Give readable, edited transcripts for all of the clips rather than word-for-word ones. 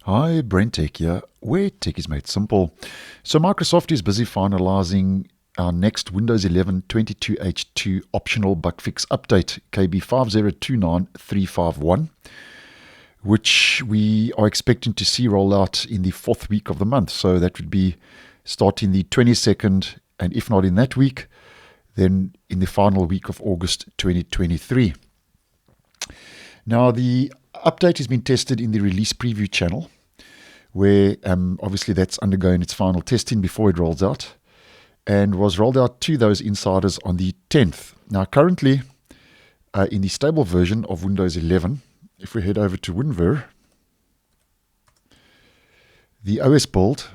Hi, BrenTech here, where tech is made simple. So Microsoft is busy finalizing our next Windows 11 22H2 optional bug fix update, KB5029351, which we are expecting to see roll out in the fourth week of the month. So that would be starting the 22nd, and if not in that week, then in the final week of August 2023. Now, the update has been tested in the release preview channel, where obviously that's undergoing its final testing before it rolls out, and was rolled out to those insiders on the 10th. Now, currently, in the stable version of Windows 11, if we head over to WinVer, the OS build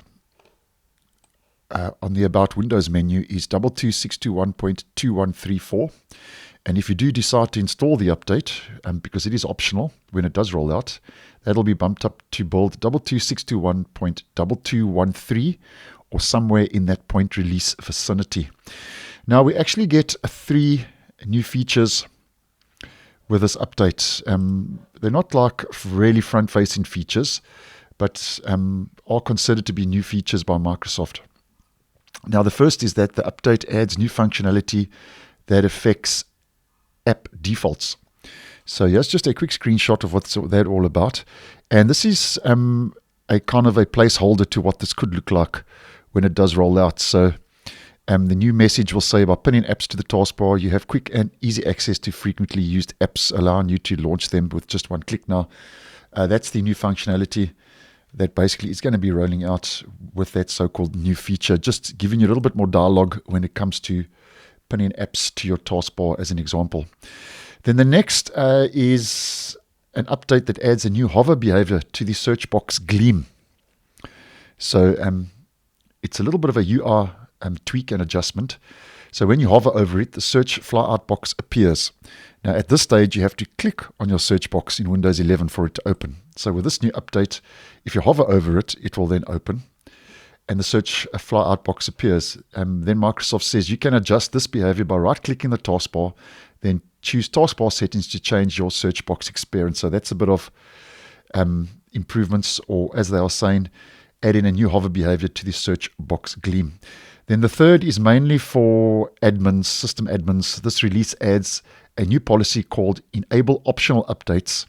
on the About Windows menu is 22621.2134. And if you do decide to install the update, because it is optional when it does roll out, that'll be bumped up to build 22621.2213 or somewhere in that point release vicinity. Now, we actually get 3 new features with this update. They're not like really front-facing features, but are considered to be new features by Microsoft. Now, the first is that the update adds new functionality that affects app defaults. So here's just a quick screenshot of what's that all about. And this is a kind of a placeholder to what this could look like when it does roll out. So the new message will say, by pinning apps to the taskbar, you have quick and easy access to frequently used apps, allowing you to launch them with just one click now. That's the new functionality that basically is going to be rolling out with that so-called new feature, just giving you a little bit more dialogue when it comes to pinning apps to your taskbar as an example. Then the next is an update that adds a new hover behavior to the search box gleam. So it's a little bit of a UI tweak and adjustment. So when you hover over it, the search flyout box appears. Now at this stage, you have to click on your search box in Windows 11 for it to open. So with this new update, if you hover over it, it will then open, and the search flyout box appears. Then Microsoft says you can adjust this behavior by right-clicking the taskbar, then choose taskbar settings to change your search box experience. So that's a bit of improvements, or as they are saying, adding a new hover behavior to the search box gleam. Then the third is mainly for admins, system admins. This release adds a new policy called Enable Optional Updates.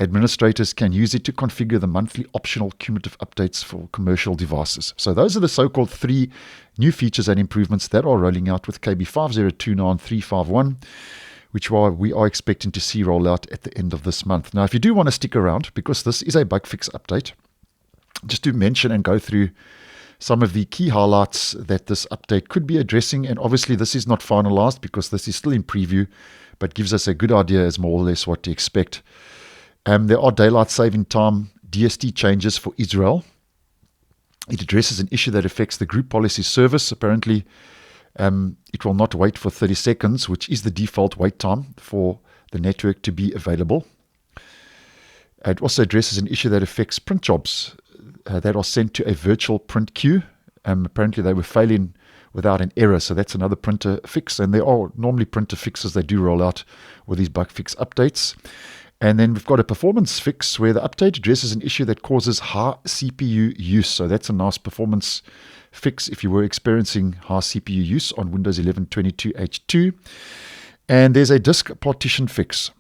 Administrators can use it to configure the monthly optional cumulative updates for commercial devices. So those are the so-called 3 new features and improvements that are rolling out with KB5029351, which we are expecting to see roll out at the end of this month. Now, if you do want to stick around, because this is a bug fix update, just to mention and go through some of the key highlights that this update could be addressing. And obviously this is not finalized because this is still in preview, but gives us a good idea as more or less what to expect. There are daylight saving time DST changes for Israel. It addresses an issue that affects the group policy service. Apparently, it will not wait for 30 seconds, which is the default wait time for the network to be available. It also addresses an issue that affects print jobs that are sent to a virtual print queue. Apparently, they were failing without an error, so that's another printer fix. And there are normally printer fixes they do roll out with these bug fix updates. And then we've got a performance fix where the update addresses an issue that causes high CPU use. So that's a nice performance fix if you were experiencing high CPU use on Windows 11 22H2. And there's a disk partition fix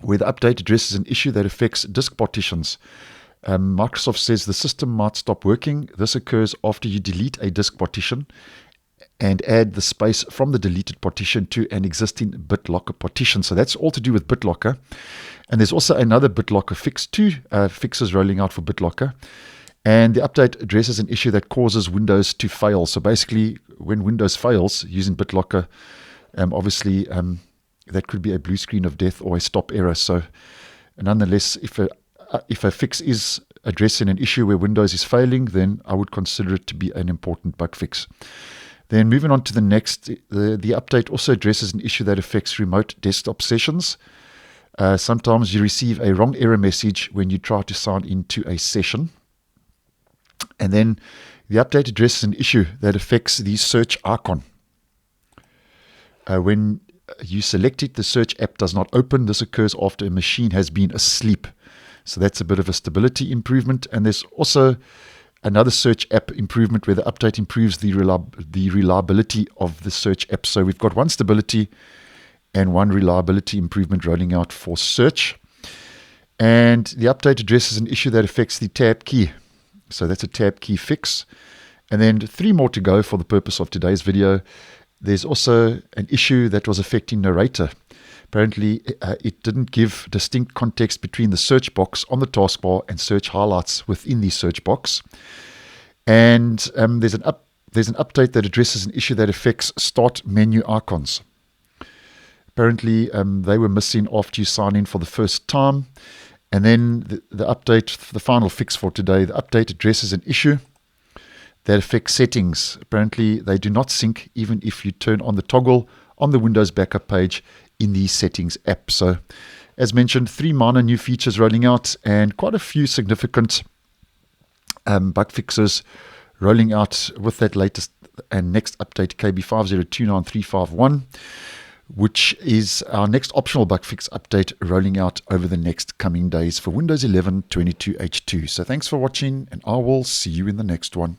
where the update addresses an issue that affects disk partitions. Microsoft says the system might stop working. This occurs after you delete a disk partition and add the space from the deleted partition to an existing BitLocker partition. So that's all to do with BitLocker. And there's also another BitLocker fix, 2 fixes rolling out for BitLocker. And the update addresses an issue that causes Windows to fail. So basically, when Windows fails using BitLocker, obviously that could be a blue screen of death or a stop error. So nonetheless, if a fix is addressing an issue where Windows is failing, then I would consider it to be an important bug fix. Then moving on to the next, the update also addresses an issue that affects remote desktop sessions. Sometimes you receive a wrong error message when you try to sign into a session. And then the update addresses an issue that affects the search icon. When you select it, the search app does not open. This occurs after a machine has been asleep. So that's a bit of a stability improvement. And there's also another search app improvement where the update improves the reliability of the search app. So we've got one stability and one reliability improvement rolling out for search. And the update addresses an issue that affects the tab key. So that's a tab key fix. And then 3 more to go for the purpose of today's video. There's also an issue that was affecting narrator. Apparently, it didn't give distinct context between the search box on the taskbar and search highlights within the search box. And there's an update that addresses an issue that affects start menu icons. Apparently, they were missing after you sign in for the first time. And then the update, the final fix for today, the update addresses an issue that affects settings. Apparently, they do not sync even if you turn on the toggle on the Windows backup page in the settings app. So, as mentioned, 3 minor new features rolling out and quite a few significant bug fixes rolling out with that latest and next update, KB5029351, which is our next optional bug fix update rolling out over the next coming days for Windows 11 22H2. So thanks for watching, and I will see you in the next one.